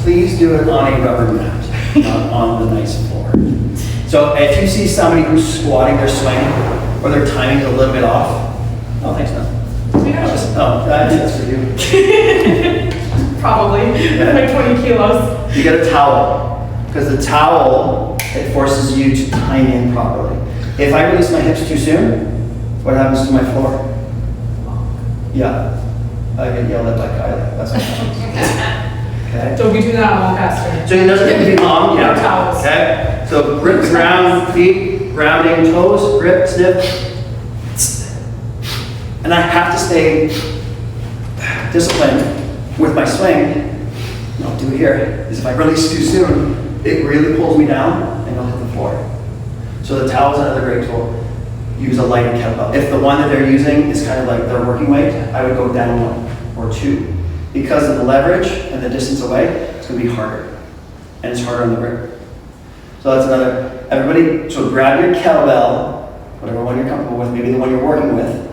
please do it on a rubber mat, not on the nice floor. So if you see somebody who's squatting their swing, or their timing's a little bit off, oh, thanks, man. Oh, that's for you. Probably, like 20 kilos. You get a towel, because the towel, it forces you to time in properly. If I release my hips too soon, what happens to my floor? Yeah, I get yelled at by Kylie, that's what happens. Okay. So we do that on faster. So it doesn't have to be long, yeah. Towels. Okay. So grip the ground, feet, grounding, toes, grip, snip. And I have to stay disciplined with my swing. And I'll do it here. Is if I release too soon, it really pulls me down and I'll hit the floor. So the towel is another great tool. Use a lighter kettlebell. If the one that they're using is kind of like their working weight, I would go down one or two. Because of the leverage and the distance away, it's going to be harder. And it's harder on the grip. So that's another, everybody, so grab your kettlebell, whatever one you're comfortable with, maybe the one you're working with,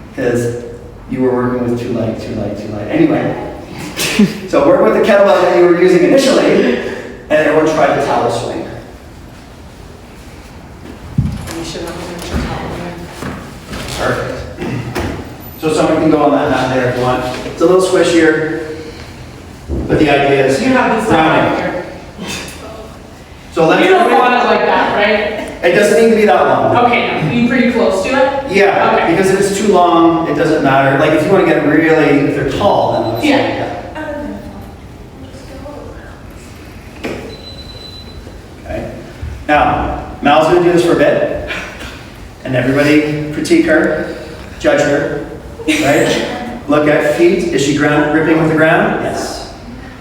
because you were working with too light. Anyway, so work with the kettlebell that you were using initially, and everyone try the towel swing. We should have Perfect. So someone can go on that mat there if you want. It's a little squishier, but the idea is You have this grounding. right here. So let's. You don't want it like that, right? It doesn't need to be that long. Okay, no, you pretty close to it? Yeah, Okay. because if it's too long, it doesn't matter. Like if you want to get really, if they're tall, then obviously, Yeah. Okay. Now, Mal's going to do this for a bit, and everybody critique her, judge her, right? Look at feet. Is she gripping with the ground? Yes.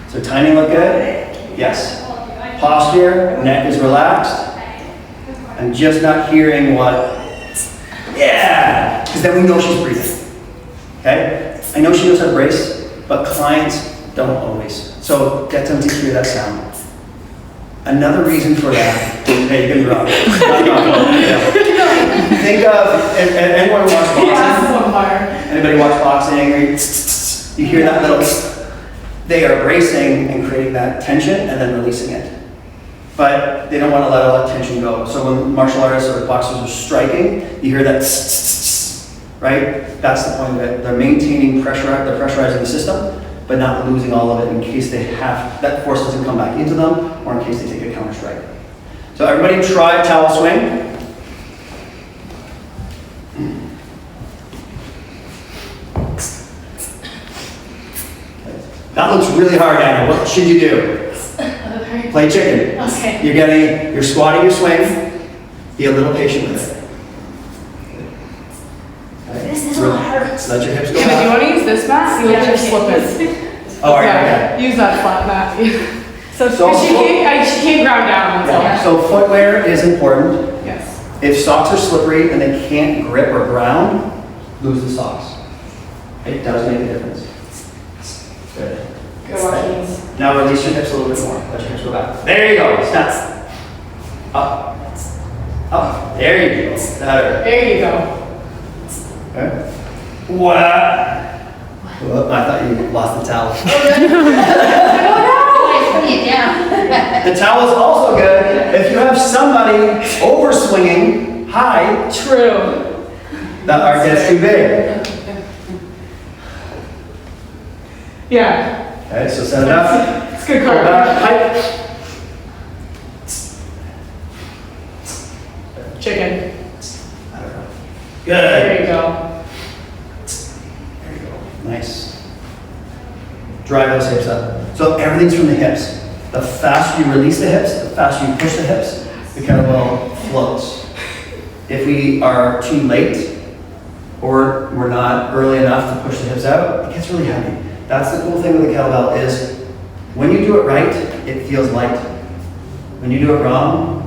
So timing look good? Yes. Posture, neck is relaxed. I'm just not hearing what, yeah, because then we know she's breathing. Okay? I know she knows how to brace, but clients don't always. So get them to hear that sound. Another reason for that, hey, you can drop it. Think of, anyone watch boxing? Yeah, on fire. Anybody watch boxing? Or you hear that little, they are bracing and creating that tension and then releasing it. But they don't want to let all that tension go. So when martial artists or boxers are striking, you hear that right? That's the point of it. They're maintaining pressure, they're pressurizing the system, but not losing all of it in case they have, that force doesn't come back into them, or in case they take a counter strike. So everybody try towel swing. That looks really hard, Anna. What should you do? Play chicken. Okay. You're squatting your swing. Be a little patient with it. Okay. This is what hurts. Let your hips go Yeah, but you back. want to use this mat? You Yeah, let her slip it. Oh, all right, Yeah, okay. use that flat mat. So So- she can't ground down. That's Yeah. So footwear is important. all. Yes. If socks are slippery and they can't grip or ground, lose the socks. It does make a difference. Good. Good walking. Now release your hips a little bit more. Let your hips go back. There you go. Step. Up. Up. There you go. Better. There you go. Okay. What? Well, I thought you lost the towel. The towel is also good if you have somebody over swinging high True. that arm gets too big. Yeah. Okay, so set it up. It's good Go cardio. back, height. Chicken. I don't know. There Good. you go. There you go. Nice. Drive those hips up. So everything's from the hips. The faster you release the hips, the faster you push the hips, the kettlebell floats. If we are too late or we're not early enough to push the hips out, it gets really heavy. That's the cool thing with the kettlebell is when you do it right, it feels light. When you do it wrong,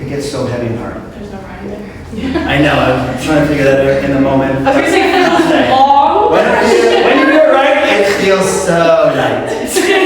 it gets so heavy and hard. There's no rhyme there. I know, I'm trying to figure that out in the moment. I was gonna say long. When you do it right, it feels so light.